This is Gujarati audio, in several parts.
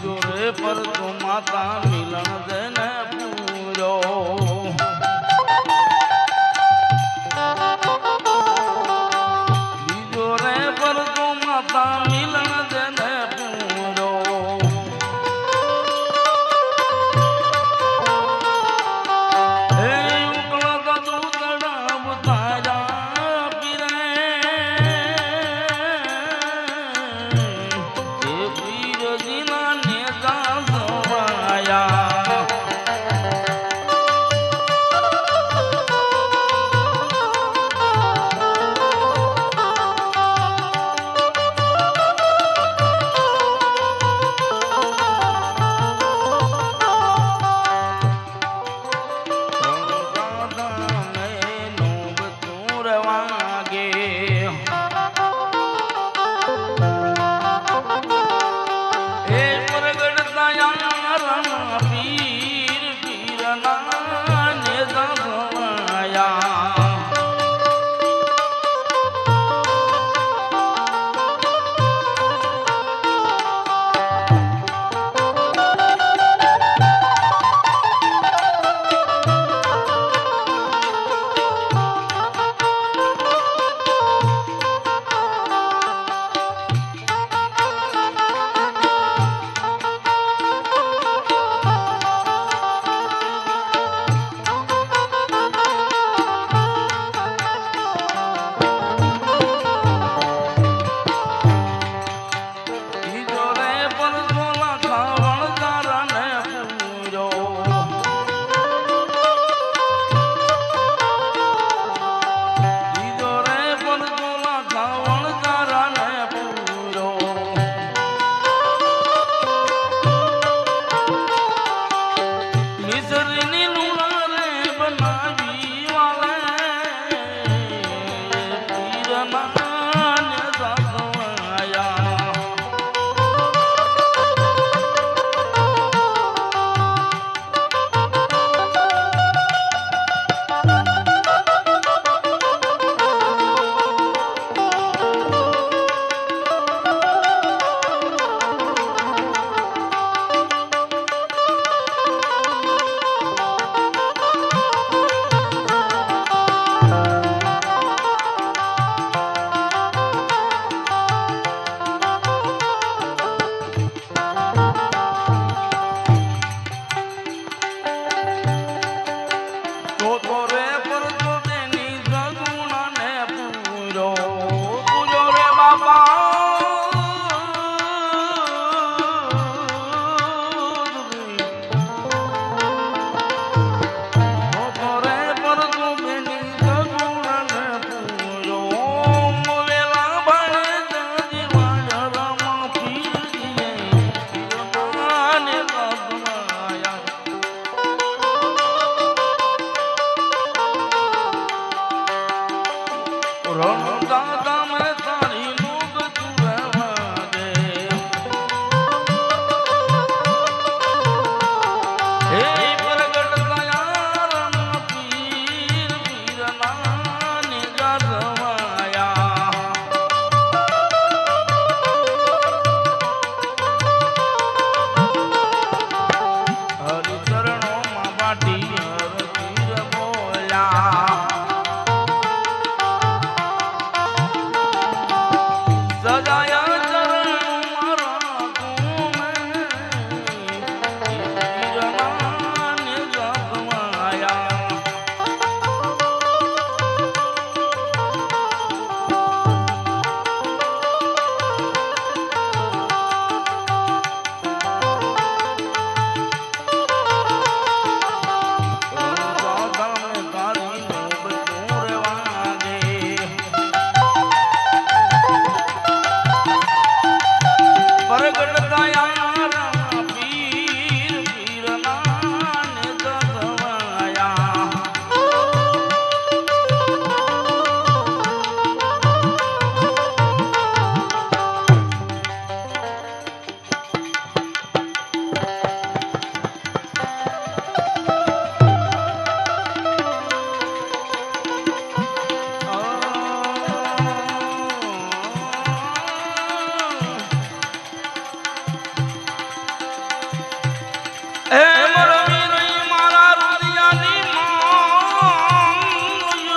જોરે પર તો માતા મિલન દેને પૂરો જોરે પર તો માતા મિલન દેને પૂરો હે ઉકળતા દૂધડા બતારા પીરે હે પીરજીના નેજા સવાયા હે મરમી નહીં મારા રુદિયાની માંગ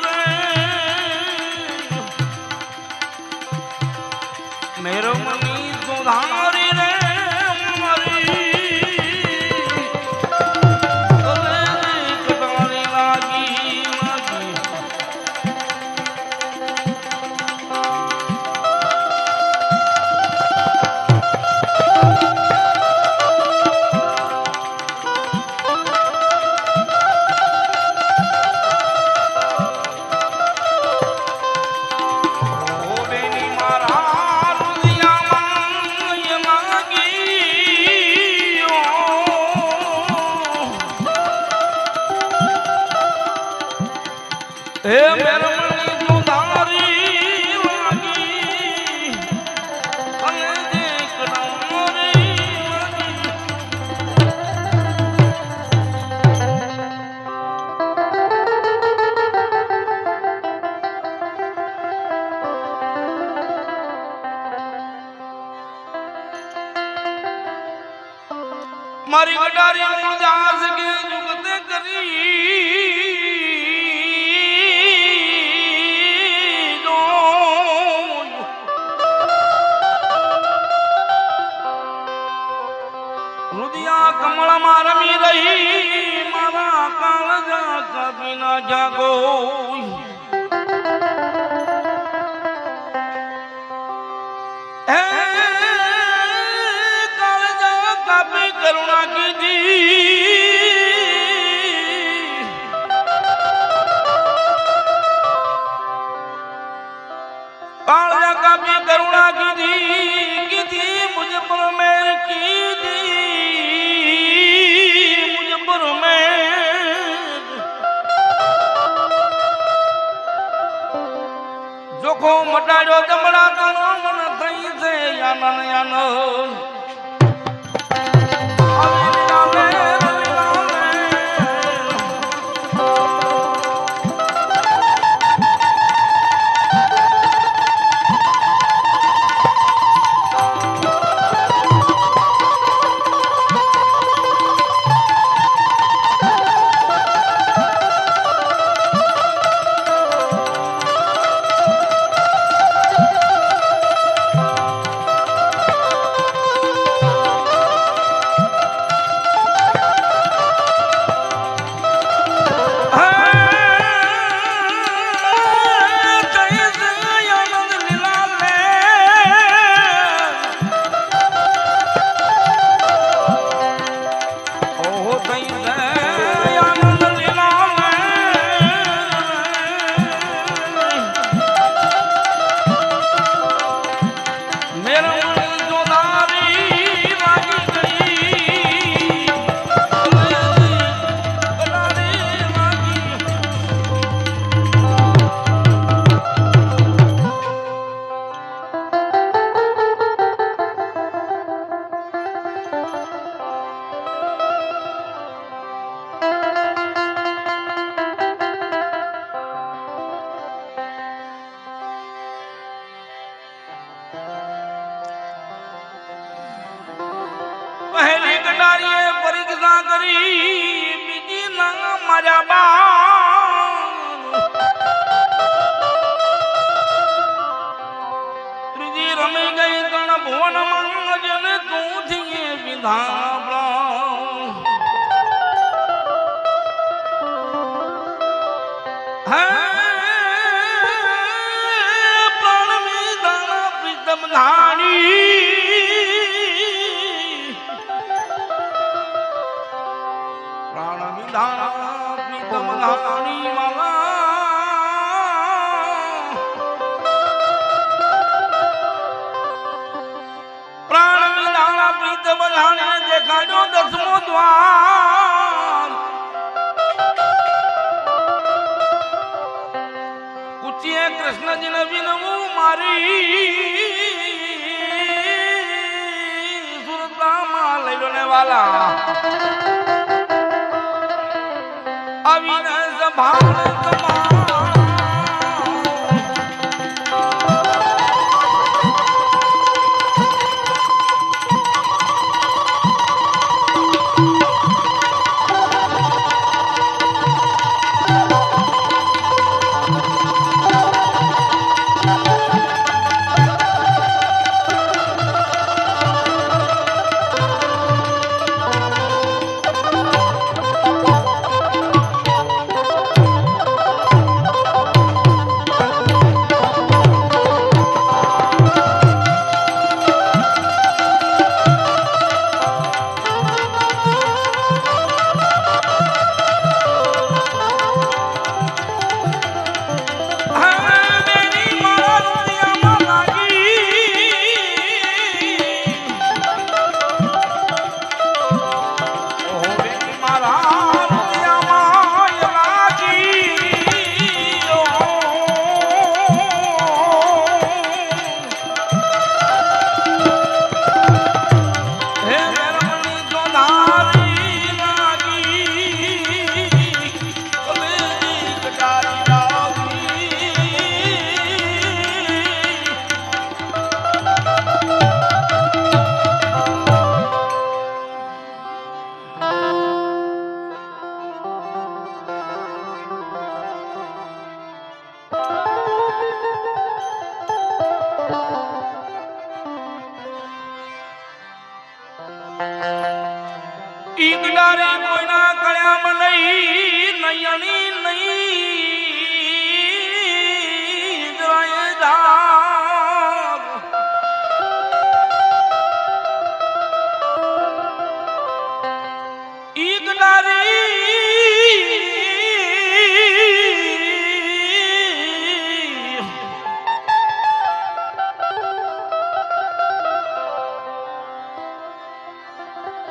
રે મેરમની સુધારી રે હે મેરમણી સુધારી લાગી અને જે કડારી મારી ગડારી મુજાસ કે જુગતે કરી કમળમાં રમી રહી મારા કાળજા કભી ના જાગો હે કાળજા કભી કરુણા કીધી કાળજા કભી કરુણા કીધી મુझे पर मेर कीधी જોખો મટાડ્યો જમણા તનો મન થઈ છે યાનન યાન પહેલી ગડારીએ પરીક્ષા કરી બીજી ના માર્યા બા ત્રીજી રમી ગઈ તણ ભુવન મંગજન તું થી વિધા પ્રાણ વિધાના પ્રીતમ ધાણી પ્રીતમ ધાણી માલા પ્રાણ વિધાના પ્રીતમ ધાણી દેખાડ્યો દસમો દ્વાર કુચીએ કૃષ્ણજીને વિનવું મારી સુરતામાં લઈ લો ને વાલા આવીને સંભાળ તમા ઈ ગડારી કોઈના કળ્યામાં નહીં નયણી નહીં જરાય જાગ ઈ ગડારી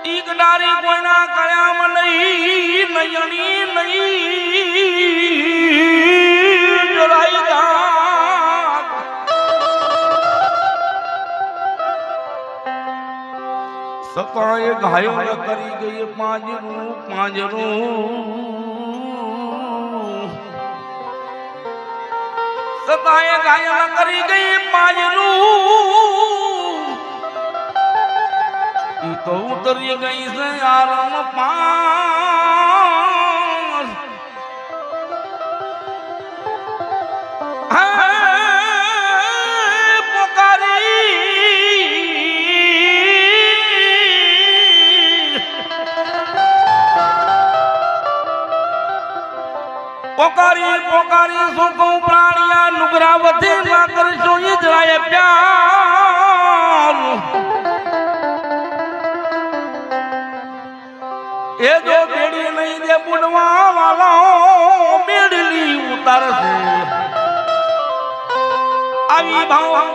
ઈ ગડારી કોઈના કળ્યામાં નહીં નયણી નહીં જરાય જાગ સતાએ ઘાયો કરી ગઈ પાંજરું સતાએ ઘાયો કરી ગઈ પાંજરું ઈ તો ઉતરી ગઈ છે આરમ પાર પોકારી પોકારી સુકું પ્રાણિયા નુગરા વધે ના કરશો ઈ જરાય પ્યાર એ જો બેડી નહીં દે બુડવા વાલો બેડલી ઉતારશે આવી ભાવ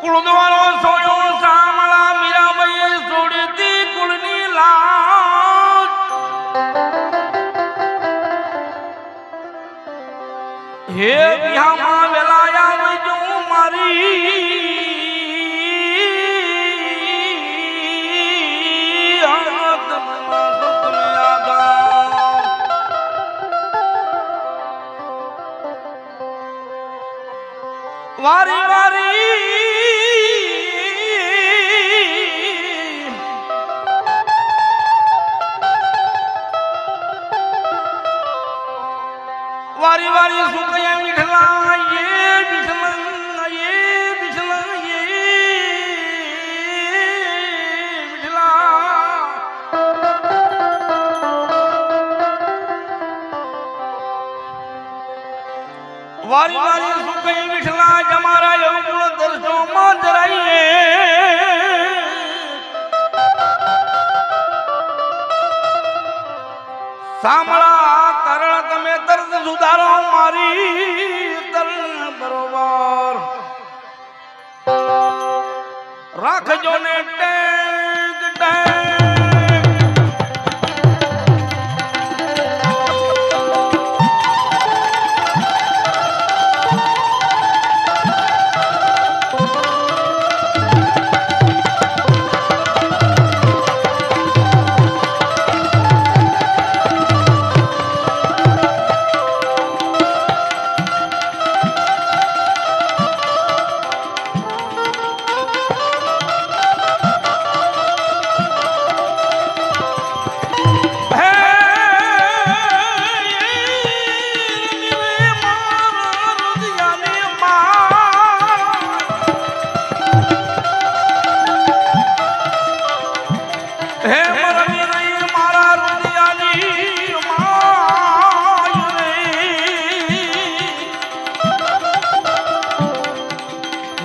કુળદ્વારો સોયો સામળા મીરાબાઈએ છોડતી કુળની લાજ હે વિહામાં વેલાયા વજો મારી આત્મા સુખને આધાર વારી વારી વારી વારી સુકયા વિઠલા એ વિઠલા એ વિઠલા એ વિઠલા વારી વારી સુકયા વિઠલા જમારા એવું દર્શો માં ધરાઈએ સામળા કરણ તમે દર્દ સુધારો મારી તરણ બરોબર રાખજો ને ટેગ ટેગ હે મરમી નહીં મારા રુદિયાની માય રે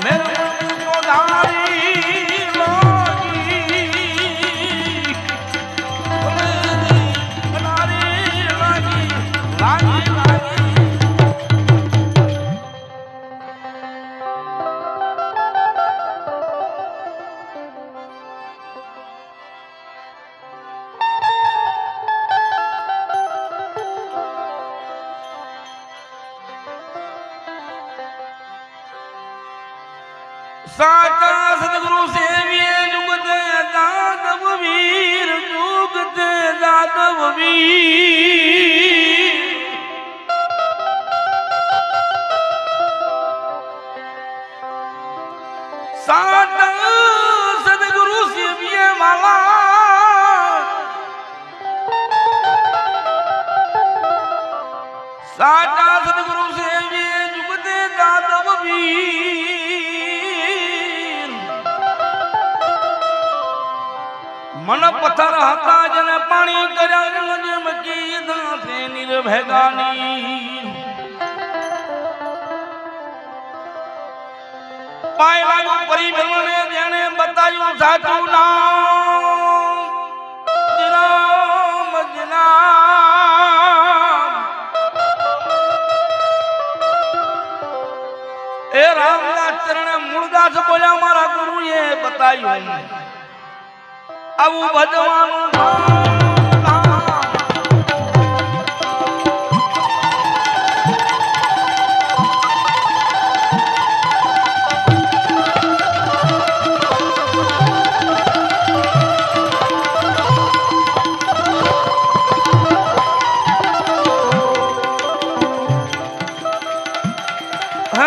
મેરે તો ધારી લાગી બનારી લાગી સાચા સદગુરુ સેવીએ જુગતે દાદવ વીર જુગતે દાદવ વીર સાચા સદગુરુ સેવીએ માલા સાચા સદગુરુ સેવીએ જુગતે દાદવ વીર મન પથ્થર હતા જેને પાણી કર્યા જેમ કીધા છે નિર્ભેગાની પાય લાગુ પરિભ્રમણે જેને બતાવ્યું સાચું નામ જનામ જનામ એ રામના ચરણે મૂળદાસ બોલ્યા મારા ગુરુએ બતાવ્યું આવું ભજવાનું હે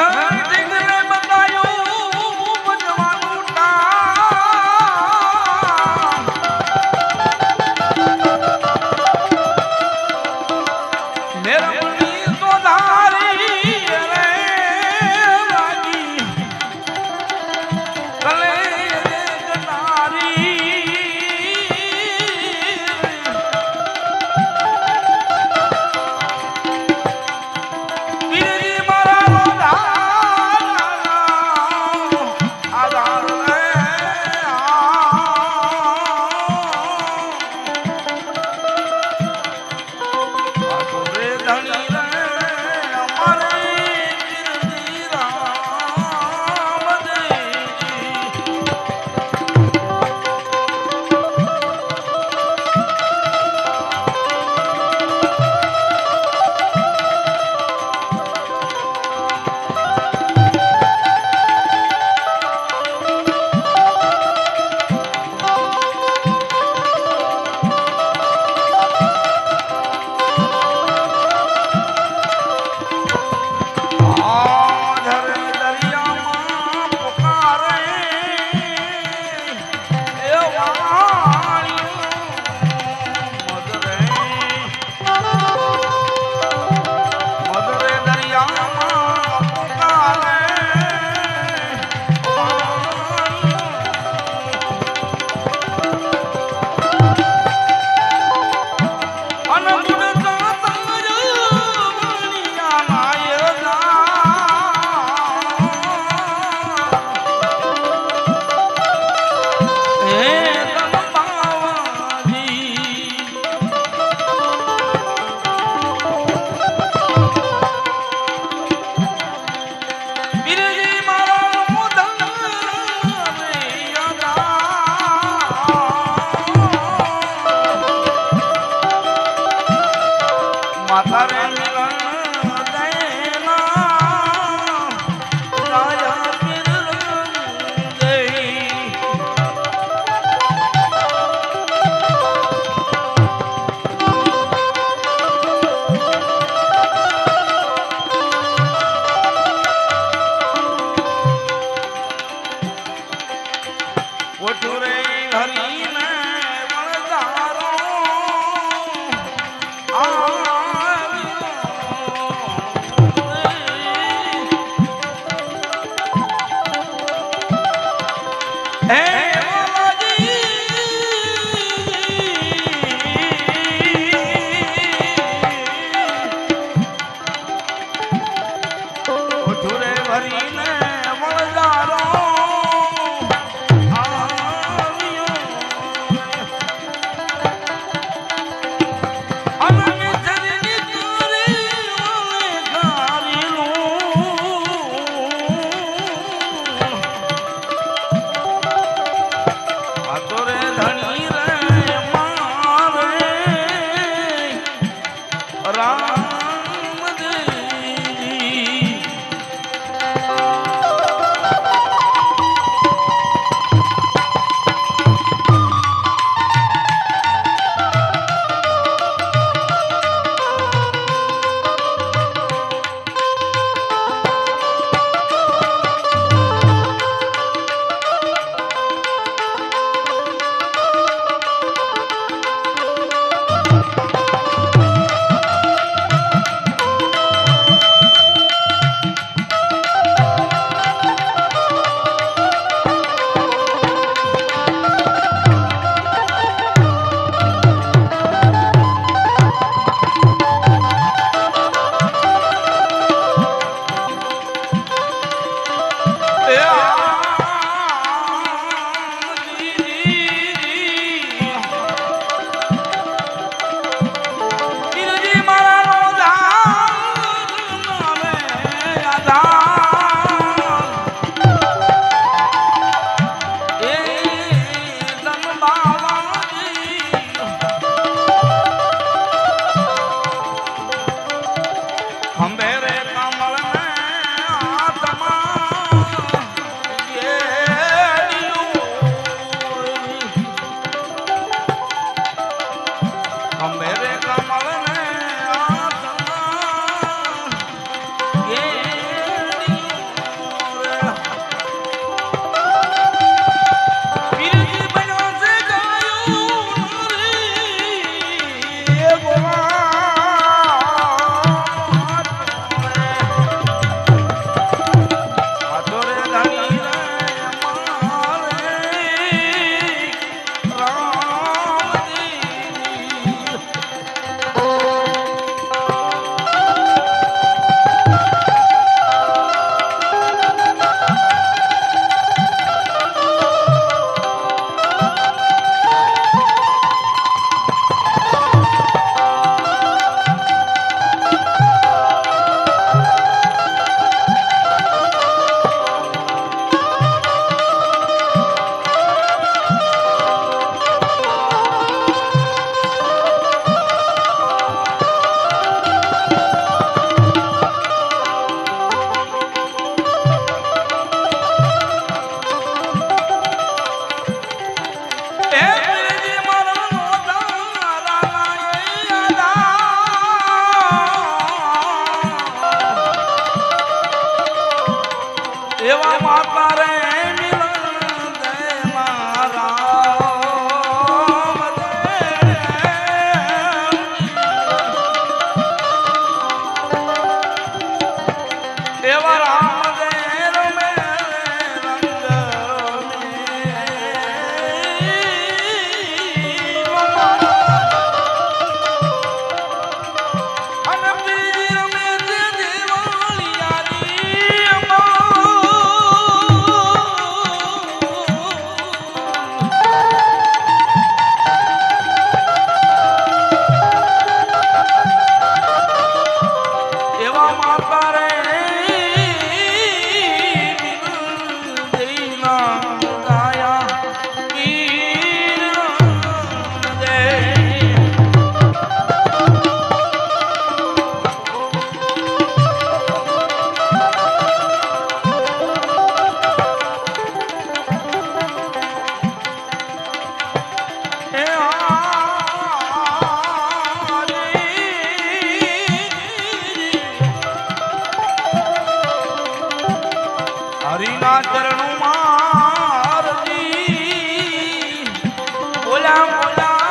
બોલ્યા બોલ્યા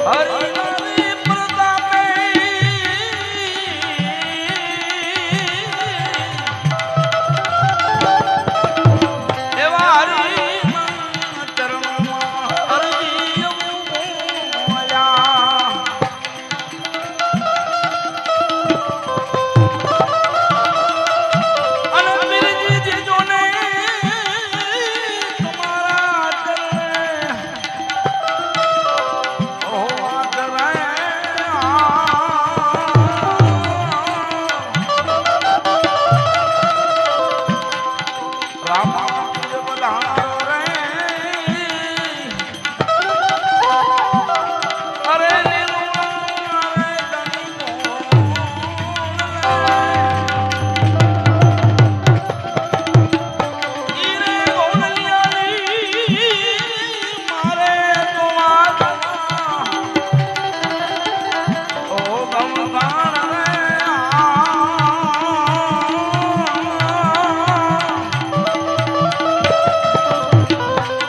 હરિ પ્રતાપે એવા હરિના ચરણોમાં અરજી મોયા અને મીરજી જીજોને તમારા ચરણે ઓ આદરે રામ બધારો રે અરે લીલું રે ઈરે ગોળલિયાની મારે તો વાતમાં ઓ ગમગાણ રે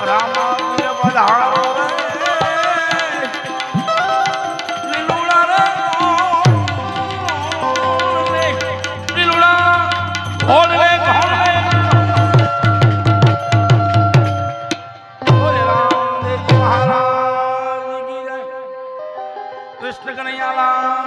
રામાય બધારો રે લીલુડા રે લીલુડા ઘોલ રે ઘોલ રે બોલે રામદેવ મહારાજ કી જય કૃષ્ણ કનૈયા લાલ